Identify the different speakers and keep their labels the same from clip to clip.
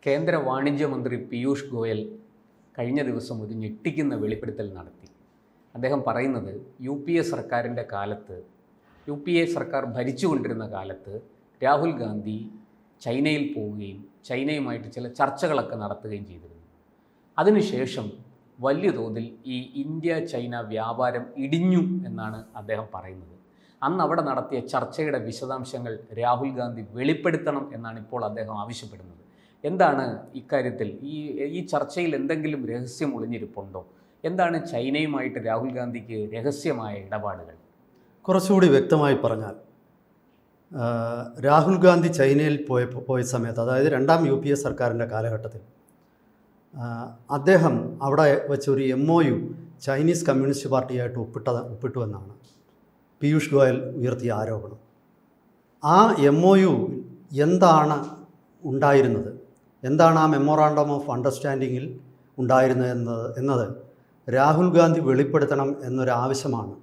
Speaker 1: കേന്ദ്ര വാണിജ്യ മന്ത്രി പീയൂഷ് ഗോയൽ കഴിഞ്ഞ ദിവസം ഒരു ഞെട്ടിക്കുന്ന വെളിപ്പെടുത്തൽ നടത്തി. അദ്ദേഹം പറയുന്നത് സർക്കാരിൻ്റെ കാലത്ത് സർക്കാർ ഭരിച്ചുകൊണ്ടിരുന്ന കാലത്ത് രാഹുൽ ഗാന്ധി ചൈനയിൽ പോവുകയും ചൈനയുമായിട്ട് ചില ചർച്ചകളൊക്കെ നടത്തുകയും ചെയ്തിരുന്നു. അതിനുശേഷം വലിയ തോതിൽ ഈ ഇന്ത്യ ചൈന വ്യാപാരം ഇടിഞ്ഞു എന്നാണ് അദ്ദേഹം പറയുന്നത്. അന്ന് അവിടെ നടത്തിയ ചർച്ചയുടെ വിശദാംശങ്ങൾ രാഹുൽ ഗാന്ധി വെളിപ്പെടുത്തണം എന്നാണ് ഇപ്പോൾ അദ്ദേഹം ആവശ്യപ്പെടുന്നത്. എന്താണ് ഇക്കാര്യത്തിൽ ഈ ചർച്ചയിൽ എന്തെങ്കിലും രഹസ്യം ഒളിഞ്ഞിരിപ്പുണ്ടോ? എന്താണ് ചൈനയുമായിട്ട് രാഹുൽ ഗാന്ധിക്ക് രഹസ്യമായ ഇടപാടുകൾ?
Speaker 2: കുറച്ചുകൂടി വ്യക്തമായി പറഞ്ഞാൽ, രാഹുൽ ഗാന്ധി ചൈനയിൽ പോയ സമയത്ത്, അതായത് രണ്ടാം UPA സർക്കാരിൻ്റെ കാലഘട്ടത്തിൽ അദ്ദേഹം അവിടെ വെച്ചൊരു MOU ചൈനീസ് കമ്മ്യൂണിസ്റ്റ് പാർട്ടിയായിട്ട് ഒപ്പിട്ടു എന്നാണ് പീയൂഷ് ഗോയൽ ഉയർത്തിയ ആരോപണം. ആ MOU എന്താണ് ഉണ്ടായിരുന്നത്, എന്താണ് ആ മെമ്മോറാണ്ടം ഓഫ് അണ്ടർസ്റ്റാൻഡിങ്ങിൽ ഉണ്ടായിരുന്നത് എന്നത് രാഹുൽ ഗാന്ധി വെളിപ്പെടുത്തണം എന്നൊരാവശ്യമാണ്,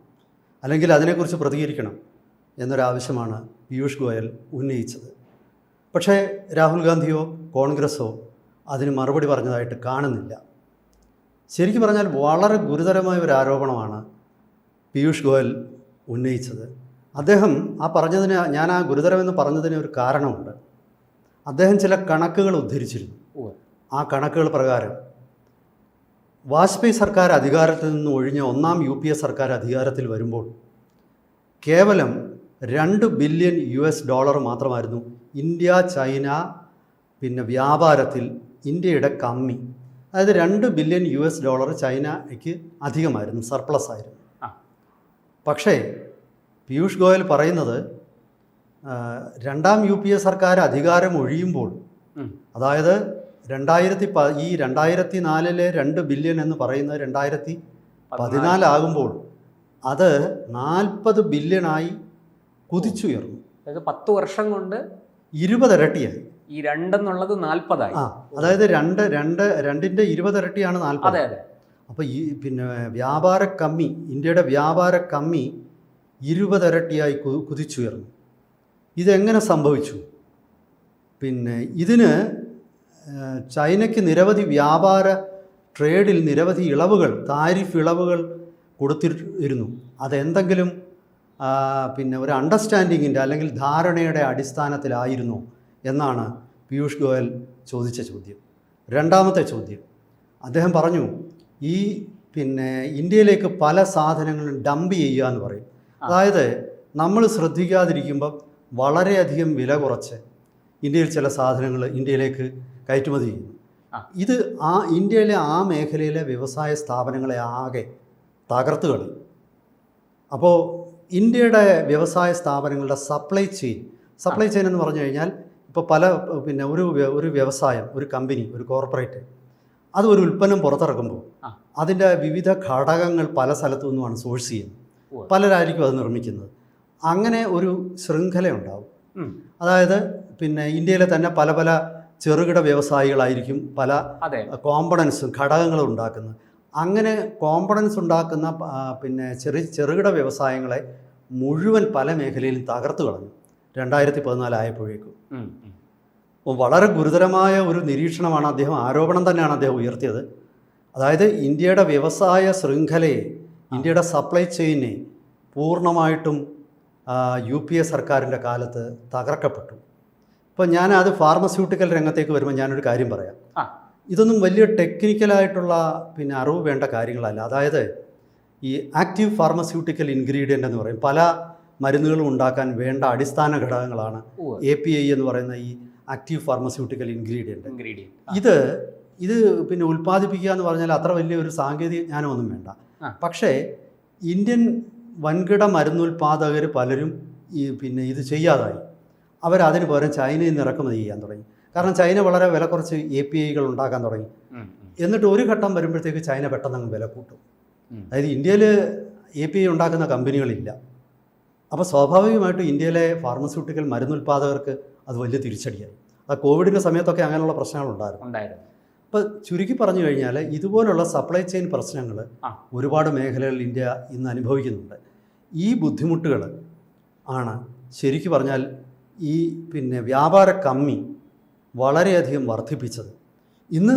Speaker 2: അല്ലെങ്കിൽ അതിനെക്കുറിച്ച് പ്രതികരിക്കണം എന്നൊരാവശ്യമാണ് പീയൂഷ് ഗോയൽ ഉന്നയിച്ചത്. പക്ഷേ രാഹുൽ ഗാന്ധിയോ കോൺഗ്രസ്സോ അതിന് മറുപടി പറഞ്ഞതായിട്ട് കാണുന്നില്ല. ശരിക്കും പറഞ്ഞാൽ വളരെ ഗുരുതരമായ ഒരു ആരോപണമാണ് പീയൂഷ് ഗോയൽ ഉന്നയിച്ചത്. അദ്ദേഹം ഞാൻ ആ ഗുരുതരമെന്ന് പറഞ്ഞതിന് ഒരു കാരണമുണ്ട്. അദ്ദേഹം ചില കണക്കുകൾ ഉദ്ധരിച്ചിരുന്നു. ആ കണക്കുകൾ പ്രകാരം വാജ്പേയി സർക്കാർ അധികാരത്തിൽ നിന്ന് ഒഴിഞ്ഞ ഒന്നാം UPA സർക്കാർ അധികാരത്തിൽ വരുമ്പോൾ കേവലം $2 ബില്യൺ മാത്രമായിരുന്നു ഇന്ത്യ ചൈന വ്യാപാരത്തിൽ ഇന്ത്യയുടെ കമ്മി. അതായത് $2 ബില്യൺ ചൈനയ്ക്ക് അധികമായിരുന്നു, സർപ്ലസ് ആയിരുന്നു. പക്ഷേ പീയൂഷ് ഗോയൽ പറയുന്നത് രണ്ടാം UPA സർക്കാർ അധികാരം ഒഴിയുമ്പോൾ, അതായത് 2004 2 ബില്യൺ എന്ന് പറയുന്നത് 2014 ആകുമ്പോൾ അത് 40 ബില്യണായി കുതിച്ചുയർന്നു.
Speaker 1: അതായത് 10 വർഷം കൊണ്ട്
Speaker 2: 20 ഇരട്ടിയായി.
Speaker 1: ഈ 2 എന്നുള്ളത് 40 ആയി.
Speaker 2: അതായത് 2ന്റെ 20 ഇരട്ടിയാണ് 40. അപ്പോൾ ഈ വ്യാപാര കമ്മി, ഇന്ത്യയുടെ വ്യാപാര കമ്മി 20 ഇരട്ടിയായി കുതിച്ചുയർന്നു. ഇതെങ്ങനെ സംഭവിച്ചു? ഇതിന് ചൈനയ്ക്ക് നിരവധി വ്യാപാര ട്രേഡിൽ നിരവധി ഇളവുകൾ, താരിഫ് ഇളവുകൾ കൊടുത്തിരുന്നു. അതെന്തെങ്കിലും ഒരു അണ്ടർസ്റ്റാൻഡിങ്ങിൻ്റെ അല്ലെങ്കിൽ ധാരണയുടെ അടിസ്ഥാനത്തിലായിരുന്നു എന്നാണ് പീയൂഷ് ഗോയൽ ചോദിച്ച ചോദ്യം. രണ്ടാമത്തെ ചോദ്യം, അദ്ദേഹം പറഞ്ഞു ഈ ഇന്ത്യയിലേക്ക് പല സാധനങ്ങളും ഡംപ് ചെയ്യുക എന്ന് പറയും. അതായത് നമ്മൾ ശ്രദ്ധിക്കാതിരിക്കുമ്പം വളരെയധികം വില കുറച്ച് ഇന്ത്യയിൽ ചില സാധനങ്ങൾ ഇന്ത്യയിലേക്ക് കയറ്റുമതി ചെയ്യുന്നു. ഇത് ഇന്ത്യയിലെ ആ മേഖലയിലെ വ്യവസായ സ്ഥാപനങ്ങളെ ആകെ തകർത്ത് കളയും. അപ്പോൾ ഇന്ത്യയുടെ വ്യവസായ സ്ഥാപനങ്ങളുടെ സപ്ലൈ ചെയിൻ എന്ന് പറഞ്ഞു കഴിഞ്ഞാൽ, ഇപ്പോൾ പല ഒരു വ്യവസായം, ഒരു കമ്പനി, ഒരു കോർപ്പറേറ്റ് അത് ഒരു ഉൽപ്പന്നം പുറത്തിറക്കുമ്പോൾ അതിൻ്റെ വിവിധ ഘടകങ്ങൾ പല സ്ഥലത്തു നിന്നുമാണ് സോഴ്സ് ചെയ്യുന്നത്. പലരായിരിക്കും അത് നിർമ്മിക്കുന്നത്. അങ്ങനെ ഒരു ശൃംഖല ഉണ്ടാവും. അതായത് ഇന്ത്യയിലെ തന്നെ പല പല ചെറുകിട വ്യവസായികളായിരിക്കും പല കോമ്പണൻസും ഘടകങ്ങളും ഉണ്ടാക്കുന്നത്. അങ്ങനെ കോമ്പണൻസ് ഉണ്ടാക്കുന്ന ചെറുകിട വ്യവസായങ്ങളെ മുഴുവൻ പല മേഖലയിലും തകർത്ത് കളഞ്ഞു 2014 ആയപ്പോഴേക്കും. വളരെ ഗുരുതരമായ ഒരു നിരീക്ഷണമാണ് അദ്ദേഹം, ആരോപണം തന്നെയാണ് അദ്ദേഹം ഉയർത്തിയത്. അതായത് ഇന്ത്യയുടെ വ്യവസായ ശൃംഖലയെ, ഇന്ത്യയുടെ സപ്ലൈ ചെയിനെ പൂർണ്ണമായിട്ടും UPA സർക്കാരിൻ്റെ കാലത്ത് തകർക്കപ്പെട്ടു. ഇപ്പോൾ ഞാനത് ഫാർമസ്യൂട്ടിക്കൽ രംഗത്തേക്ക് വരുമ്പോൾ ഞാനൊരു കാര്യം പറയാം. ഇതൊന്നും വലിയ ടെക്നിക്കലായിട്ടുള്ള അറിവ് വേണ്ട കാര്യങ്ങളല്ല. അതായത് ഈ ആക്റ്റീവ് ഫാർമസ്യൂട്ടിക്കൽ ഇൻഗ്രീഡിയൻ്റ് എന്ന് പറയും, പല മരുന്നുകളും ഉണ്ടാക്കാൻ വേണ്ട അടിസ്ഥാന ഘടകങ്ങളാണ് API എന്ന് പറയുന്ന ഈ ആക്റ്റീവ് ഫാർമസ്യൂട്ടിക്കൽ ഇൻഗ്രീഡിയൻ്റ്. ഇത് ഉൽപ്പാദിപ്പിക്കുക എന്ന് പറഞ്ഞാൽ അത്ര വലിയൊരു സാങ്കേതിക ജ്ഞാനമൊന്നും വേണ്ട. പക്ഷേ ഇന്ത്യൻ വൻകിട മരുന്നുൽപാദകർ പലരും ഇത് ചെയ്യാതായി. അവരതിന് പകരം ചൈനയിൽ നിന്ന് ഇറക്കുമതി ചെയ്യാൻ തുടങ്ങി. കാരണം ചൈന വളരെ വില കുറച്ച് APIകൾ ഉണ്ടാക്കാൻ തുടങ്ങി. എന്നിട്ട് ഒരു ഘട്ടം വരുമ്പോഴത്തേക്ക് ചൈന പെട്ടെന്ന് വില കൂട്ടും. അതായത് ഇന്ത്യയിൽ API ഉണ്ടാക്കുന്ന കമ്പനികളില്ല. അപ്പോൾ സ്വാഭാവികമായിട്ടും ഇന്ത്യയിലെ ഫാർമസ്യൂട്ടിക്കൽ മരുന്നുൽപാദകർക്ക് അത് വലിയ തിരിച്ചടിയായി. കോവിഡിൻ്റെ സമയത്തൊക്കെ അങ്ങനെയുള്ള പ്രശ്നങ്ങളുണ്ടായിരുന്നു. അപ്പോൾ ചുരുക്കി പറഞ്ഞു കഴിഞ്ഞാൽ ഇതുപോലുള്ള സപ്ലൈ ചെയിൻ പ്രശ്നങ്ങൾ ഒരുപാട് മേഖലകളിൽ ഇന്ത്യ ഇന്ന് അനുഭവിക്കുന്നുണ്ട്. ഈ ബുദ്ധിമുട്ടുകൾ ആണ് ശരിക്കു പറഞ്ഞാൽ ഈ വ്യാപാര കമ്മി വളരെയധികം വർദ്ധിപ്പിച്ചത്. ഇന്ന്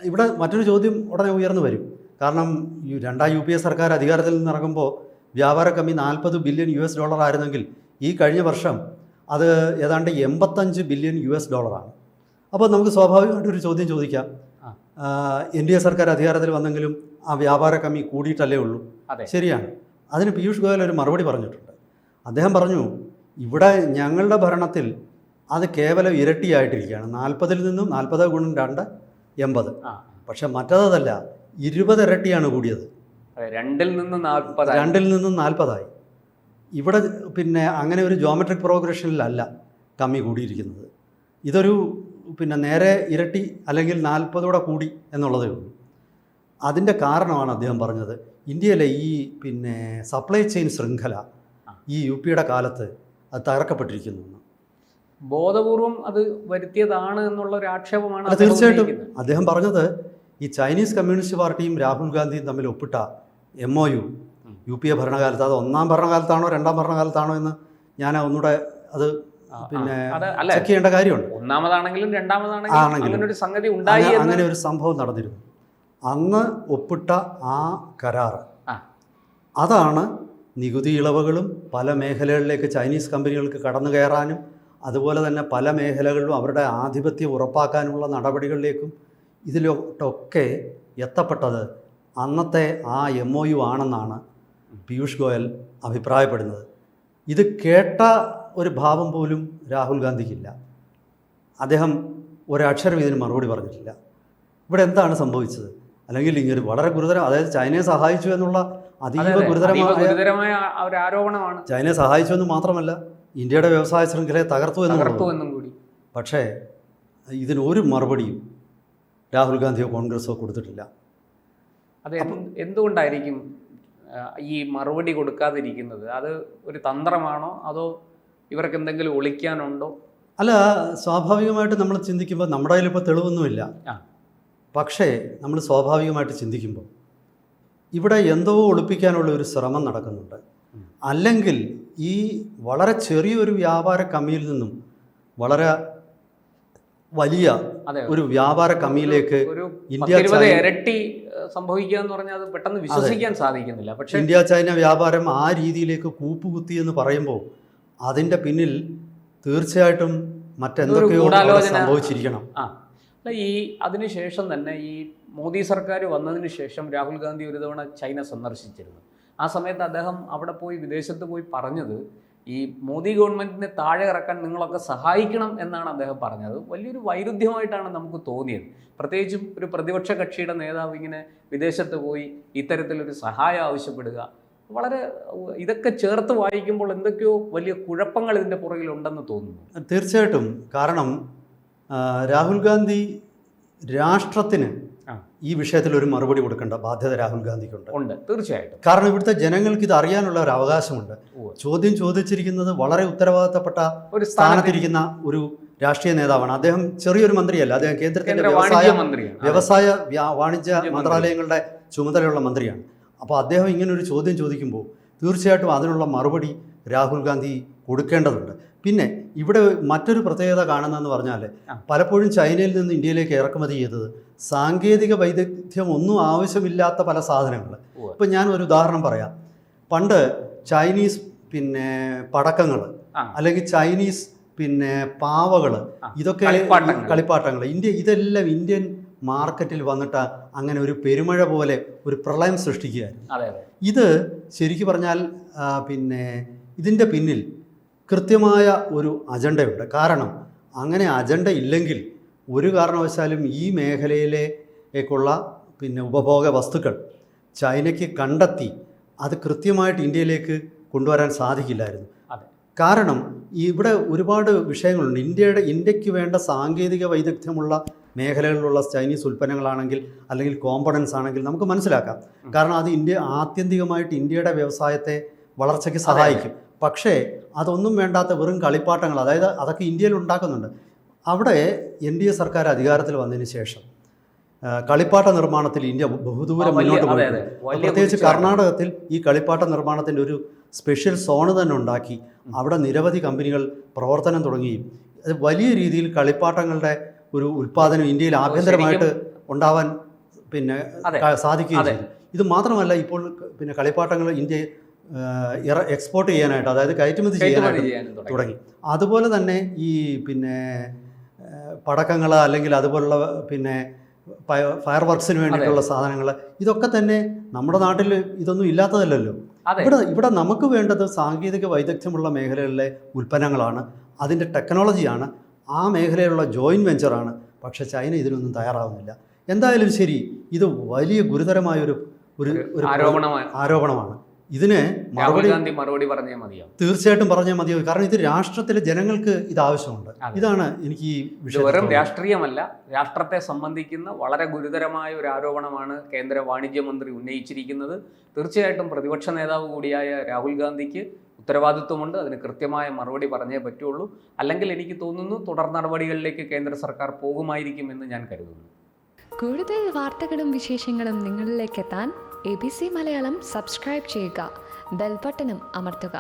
Speaker 2: ഇവിടെ മറ്റൊരു ചോദ്യം ഉടനെ ഉയർന്നു വരും. കാരണം രണ്ടാം UPA സർക്കാർ അധികാരത്തിൽ നിന്നിറങ്ങുമ്പോൾ വ്യാപാര കമ്മി $40 ബില്യൺ ആയിരുന്നെങ്കിൽ ഈ കഴിഞ്ഞ വർഷം അത് ഏതാണ്ട് $85 ബില്യൺ ആണ്. അപ്പോൾ നമുക്ക് സ്വാഭാവികമായിട്ടൊരു ചോദ്യം ചോദിക്കാം, NDA സർക്കാർ അധികാരത്തിൽ വന്നെങ്കിലും ആ വ്യാപാര കമ്മി കൂടിയിട്ടല്ലേ ഉള്ളൂ? ശരിയാണ്. അതിന് പീയൂഷ് ഗോയൽ ഒരു മറുപടി പറഞ്ഞിട്ടുണ്ട്. അദ്ദേഹം പറഞ്ഞു, ഇവിടെ ഞങ്ങളുടെ ഭരണത്തിൽ അത് കേവലം ഇരട്ടിയായിട്ടിരിക്കുകയാണ്. 40-ൽ നിന്നും 40 ഗുണം 2 80. പക്ഷെ മറ്റതല്ല, 20 ഇരട്ടിയാണ് കൂടിയത്.
Speaker 1: 2-ൽ നിന്നും
Speaker 2: 40 ഇവിടെ പിന്നെ അങ്ങനെ ഒരു ജോമെട്രിക് പ്രോഗ്രഷനിലല്ല കമ്മി കൂടിയിരിക്കുന്നത്. ഇതൊരു നേരെ ഇരട്ടി അല്ലെങ്കിൽ 40 കൂടി എന്നുള്ളതേ ഉള്ളൂ. അതിൻ്റെ കാരണമാണ് അദ്ദേഹം പറഞ്ഞത്, ഇന്ത്യയിലെ ഈ സപ്ലൈ ചെയിൻ ശൃംഖല ഈ UPയുടെ കാലത്ത് അത് തകർക്കപ്പെട്ടിരിക്കുന്നു.
Speaker 1: ബോധപൂർവം അത് വരുത്തിയതാണ് എന്നുള്ള ഒരു ആക്ഷേപമാണ്.
Speaker 2: തീർച്ചയായിട്ടും അദ്ദേഹം പറഞ്ഞത് ഈ ചൈനീസ് കമ്മ്യൂണിസ്റ്റ് പാർട്ടിയും രാഹുൽ ഗാന്ധിയും തമ്മിൽ ഒപ്പിട്ട MOU UPA ഭരണകാലത്ത്, അത് ഒന്നാം ഭരണകാലത്താണോ രണ്ടാം ഭരണകാലത്താണോ എന്ന് ഞാൻ ഒന്നുകൂടെ അത് ചെക്ക് ചെയ്യേണ്ട കാര്യമുണ്ട്.
Speaker 1: ഒന്നാമതാണെങ്കിലും രണ്ടാമതാണെങ്കിലും ഒരു സംഗതി ഉണ്ടായി,
Speaker 2: അങ്ങനെ ഒരു സംഭവം നടന്നിരുന്നു. അന്ന് ഒപ്പിട്ട ആ കരാർ അതാണ് നികുതി ഇളവുകളും പല മേഖലകളിലേക്ക് ചൈനീസ് കമ്പനികൾക്ക് കടന്നു കയറാനും അതുപോലെ തന്നെ പല മേഖലകളിലും അവരുടെ ആധിപത്യം ഉറപ്പാക്കാനുള്ള നടപടികളിലേക്കും ഇതിലൊക്കെ എത്തപ്പെട്ടത് അന്നത്തെ ആ MOU ആണെന്നാണ് പീയൂഷ് ഗോയൽ അഭിപ്രായപ്പെടുന്നത്. ഇത് കേട്ട ഒരു ഭാവം പോലും രാഹുൽ ഗാന്ധിക്കില്ല. അദ്ദേഹം ഒരക്ഷരം ഇതിന് മറുപടി പറഞ്ഞിട്ടില്ല. ഇവിടെ എന്താണ് സംഭവിച്ചത്? അല്ലെങ്കിൽ ഇങ്ങനെ വളരെ ഗുരുതരം, അതായത് ചൈനയെ സഹായിച്ചു എന്നുള്ള അതീവ ഗുരുതരമായ
Speaker 1: ഒരു ആരോപണമാണ്.
Speaker 2: ചൈനയെ സഹായിച്ചു എന്ന് മാത്രമല്ല, ഇന്ത്യയുടെ വ്യവസായ ശൃംഖലയെ തകർത്തു എന്നും
Speaker 1: കൂടി.
Speaker 2: പക്ഷേ ഇതിനൊരു മറുപടിയും രാഹുൽ ഗാന്ധിയോ കോൺഗ്രസോ കൊടുത്തിട്ടില്ല.
Speaker 1: അത് എന്തുകൊണ്ടായിരിക്കും ഈ മറുപടി കൊടുക്കാതിരിക്കുന്നത്? അത് ഒരു തന്ത്രമാണോ അതോ ഇവർക്ക് എന്തെങ്കിലും ഒളിക്കാനുണ്ടോ?
Speaker 2: അല്ല, സ്വാഭാവികമായിട്ട് നമ്മൾ ചിന്തിക്കുമ്പോൾ നമ്മുടെ കയ്യിലിപ്പോൾ തെളിവൊന്നുമില്ല. പക്ഷേ നമ്മൾ സ്വാഭാവികമായിട്ട് ചിന്തിക്കുമ്പോൾ ഇവിടെ എന്തോ ഒളിപ്പിക്കാനുള്ള ഒരു ശ്രമം നടക്കുന്നുണ്ട്. അല്ലെങ്കിൽ ഈ വളരെ ചെറിയൊരു വ്യാപാര കമ്മിയിൽ നിന്നും വളരെ വലിയ ഒരു വ്യാപാര കമ്മിയിലേക്ക്
Speaker 1: ഇരട്ടി സംഭവിക്കുക എന്ന് പറഞ്ഞാൽ അത് പെട്ടെന്ന് വിശ്വസിക്കാൻ സാധിക്കുന്നില്ല. പക്ഷേ
Speaker 2: ഇന്ത്യ ചൈന വ്യാപാരം ആ രീതിയിലേക്ക് കൂപ്പുകുത്തി എന്ന് പറയുമ്പോൾ അതിൻ്റെ പിന്നിൽ തീർച്ചയായിട്ടും മറ്റെന്തൊക്കെയോ സംഭവിച്ചിരിക്കണം.
Speaker 1: ഈ അതിനുശേഷം തന്നെ ഈ മോദി സർക്കാർ വന്നതിന് ശേഷം രാഹുൽ ഗാന്ധി ഒരു തവണ ചൈന സന്ദർശിച്ചിരുന്നു. ആ സമയത്ത് അദ്ദേഹം അവിടെ പോയി വിദേശത്ത് പോയി പറഞ്ഞത് ഈ മോദി ഗവൺമെൻറ്റിനെ താഴെ ഇറക്കാൻ നിങ്ങളൊക്കെ സഹായിക്കണം എന്നാണ് അദ്ദേഹം പറഞ്ഞത്. വലിയൊരു വൈരുദ്ധ്യമായിട്ടാണ് നമുക്ക് തോന്നിയത്. പ്രത്യേകിച്ചും ഒരു പ്രതിപക്ഷ കക്ഷിയുടെ നേതാവ് ഇങ്ങനെ വിദേശത്ത് പോയി ഇത്തരത്തിലൊരു സഹായം ആവശ്യപ്പെടുക, വളരെ ഇതൊക്കെ ചേർത്ത് വായിക്കുമ്പോൾ എന്തൊക്കെയോ വലിയ കുഴപ്പങ്ങൾ ഇതിൻ്റെ പുറകിലുണ്ടെന്ന് തോന്നുന്നു.
Speaker 2: തീർച്ചയായിട്ടും. കാരണം രാഹുൽ ഗാന്ധി രാഷ്ട്രത്തിന് ഈ വിഷയത്തിൽ ഒരു മറുപടി കൊടുക്കേണ്ട ബാധ്യത രാഹുൽ ഗാന്ധിക്കുണ്ട്.
Speaker 1: തീർച്ചയായിട്ടും.
Speaker 2: കാരണം ഇവിടുത്തെ ജനങ്ങൾക്ക് ഇത് അറിയാനുള്ള ഒരു അവകാശമുണ്ട്. ചോദ്യം ചോദിച്ചിരിക്കുന്നത് വളരെ ഉത്തരവാദിത്തപ്പെട്ട ഒരു സ്ഥാനത്തിരിക്കുന്ന ഒരു രാഷ്ട്രീയ നേതാവാണ്. അദ്ദേഹം ചെറിയൊരു മന്ത്രിയല്ല, അദ്ദേഹം കേന്ദ്രത്തിന്റെ വ്യവസായ വാണിജ്യ മന്ത്രാലയങ്ങളുടെ ചുമതലയുള്ള മന്ത്രിയാണ്. അപ്പോൾ അദ്ദേഹം ഇങ്ങനൊരു ചോദ്യം ചോദിക്കുമ്പോൾ തീർച്ചയായിട്ടും അതിനുള്ള മറുപടി രാഹുൽ ഗാന്ധി കൊടുക്കേണ്ടതുണ്ട്. പിന്നെ ഇവിടെ മറ്റൊരു പ്രത്യേകത കാണുന്നതെന്ന് പറഞ്ഞാൽ പലപ്പോഴും ചൈനയിൽ നിന്ന് ഇന്ത്യയിലേക്ക് ഇറക്കുമതി ചെയ്തത് സാങ്കേതിക വൈദഗ്ധ്യം ഒന്നും ആവശ്യമില്ലാത്ത പല സാധനങ്ങൾ. ഇപ്പം ഞാൻ ഒരു ഉദാഹരണം പറയാം. പണ്ട് ചൈനീസ് പടക്കങ്ങൾ അല്ലെങ്കിൽ ചൈനീസ് പാവകൾ, ഇതൊക്കെ കളിപ്പാട്ടങ്ങൾ ഇതെല്ലാം ഇന്ത്യൻ മാർക്കറ്റിൽ വന്നിട്ട് അങ്ങനെ ഒരു പെരുമഴ പോലെ ഒരു പ്രളയം സൃഷ്ടിക്കുകയായിരുന്നു. ഇത് ശരിക്കും പറഞ്ഞാൽ ഇതിൻ്റെ പിന്നിൽ കൃത്യമായ ഒരു അജണ്ടയുണ്ട്. കാരണം അങ്ങനെ അജണ്ട ഇല്ലെങ്കിൽ ഒരു കാരണവശാലും ഈ മേഖലയിലേക്കുള്ള ഉപഭോഗ വസ്തുക്കൾ ചൈനയ്ക്ക് കണ്ടെത്തി അത് കൃത്യമായിട്ട് ഇന്ത്യയിലേക്ക് കൊണ്ടുവരാൻ സാധിക്കില്ലായിരുന്നു. കാരണം ഇവിടെ ഒരുപാട് വിഷയങ്ങളുണ്ട്. ഇന്ത്യക്ക് വേണ്ട സാങ്കേതിക വൈദഗ്ധ്യമുള്ള മേഖലകളിലുള്ള ചൈനീസ് ഉൽപ്പന്നങ്ങളാണെങ്കിൽ അല്ലെങ്കിൽ കോമ്പണൻസ് ആണെങ്കിൽ നമുക്ക് മനസ്സിലാക്കാം. കാരണം അത് ആത്യന്തികമായിട്ട് ഇന്ത്യയുടെ വ്യവസായത്തെ വളർച്ചയ്ക്ക് സഹായിക്കും. പക്ഷേ അതൊന്നും വേണ്ടാത്ത വെറും കളിപ്പാട്ടങ്ങൾ, അതായത് അതൊക്കെ ഇന്ത്യയിൽ ഉണ്ടാക്കുന്നുണ്ട്. അവിടെ NDA സർക്കാർ അധികാരത്തിൽ വന്നതിന് ശേഷം കളിപ്പാട്ട നിർമ്മാണത്തിൽ ഇന്ത്യ ബഹുദൂരം മുന്നോട്ട് പോയിട്ടുണ്ട്. പ്രത്യേകിച്ച് കർണാടകത്തിൽ ഈ കളിപ്പാട്ട നിർമ്മാണത്തിൻ്റെ ഒരു സ്പെഷ്യൽ സോണ് തന്നെ ഉണ്ടാക്കി അവിടെ നിരവധി കമ്പനികൾ പ്രവർത്തനം തുടങ്ങുകയും അത് വലിയ രീതിയിൽ കളിപ്പാട്ടങ്ങളുടെ ഒരു ഉൽപ്പാദനം ഇന്ത്യയിൽ ആഭ്യന്തരമായിട്ട് ഉണ്ടാവാൻ പിന്നെ
Speaker 1: അതെ.
Speaker 2: സാധിക്കുകയും
Speaker 1: അതെ.
Speaker 2: ചെയ്തു. ഇത് മാത്രമല്ല, ഇപ്പോൾ പിന്നെ കളിപ്പാട്ടങ്ങൾ ഇന്ത്യ എക്സ്പോർട്ട് ചെയ്യാനായിട്ട്, അതായത് കയറ്റുമതി ചെയ്യാനായിട്ട്
Speaker 1: ചെയ്യാനും തുടങ്ങി.
Speaker 2: തുടങ്ങി. അതുപോലെ തന്നെ ഈ പിന്നെ പടക്കങ്ങൾ അല്ലെങ്കിൽ അതുപോലുള്ള പിന്നെ ഫയർ വർക്സിന് വേണ്ടിയിട്ടുള്ള സാധനങ്ങൾ, ഇതൊക്കെ തന്നെ നമ്മുടെ നാട്ടിൽ ഇതൊന്നും ഇല്ലാത്തതല്ലല്ലോ.
Speaker 1: അതെ.
Speaker 2: ഇവിടെ നമുക്ക് വേണ്ടത് സാങ്കേതിക വൈദഗ്ധ്യമുള്ള മേഖലകളിലെ ഉൽപ്പന്നങ്ങളാണ്, അതിൻ്റെ ടെക്നോളജിയാണ്, ആ മേഖലയിലുള്ള ജോയിൻറ്റ് വെഞ്ചറാണ്. പക്ഷേ ചൈന ഇതിനൊന്നും തയ്യാറാവുന്നില്ല. എന്തായാലും ശരി, ഇത് വലിയ ഗുരുതരമായൊരു ഒരു ആരോപണമാണ്. ഇതിന്
Speaker 1: മറുപടി പറഞ്ഞേ മതിയാവും.
Speaker 2: തീർച്ചയായിട്ടും പറഞ്ഞേ മതിയാവും. കാരണം ഇത് രാഷ്ട്രത്തിലെ ജനങ്ങൾക്ക് ഇത് ആവശ്യമുണ്ട്. ഇതാണ് എനിക്ക് ഈ വിഷയം.
Speaker 1: വെറും രാഷ്ട്രീയമല്ല, രാഷ്ട്രത്തെ സംബന്ധിക്കുന്ന വളരെ ഗുരുതരമായ ഒരു ആരോപണമാണ് കേന്ദ്ര വാണിജ്യ മന്ത്രി ഉന്നയിച്ചിരിക്കുന്നത്. തീർച്ചയായിട്ടും പ്രതിപക്ഷ നേതാവ് കൂടിയായ രാഹുൽ ഗാന്ധിക്ക് ഉത്തരവാദിത്വമുണ്ട്. അതിന് കൃത്യമായ മറുപടി പറഞ്ഞേ പറ്റുള്ളൂ. അല്ലെങ്കിൽ എനിക്ക് തോന്നുന്നു തുടർ നടപടികളിലേക്ക് കേന്ദ്ര സർക്കാർ പോകുമായിരിക്കുമെന്ന് ഞാൻ കരുതുന്നു.
Speaker 3: കൂടുതൽ വാർത്തകളും വിശേഷങ്ങളും നിങ്ങളിലേക്ക് എത്താൻ ABC മലയാളം സബ്സ്ക്രൈബ് ചെയ്യുക, ബെൽ ബട്ടണും അമർത്തുക.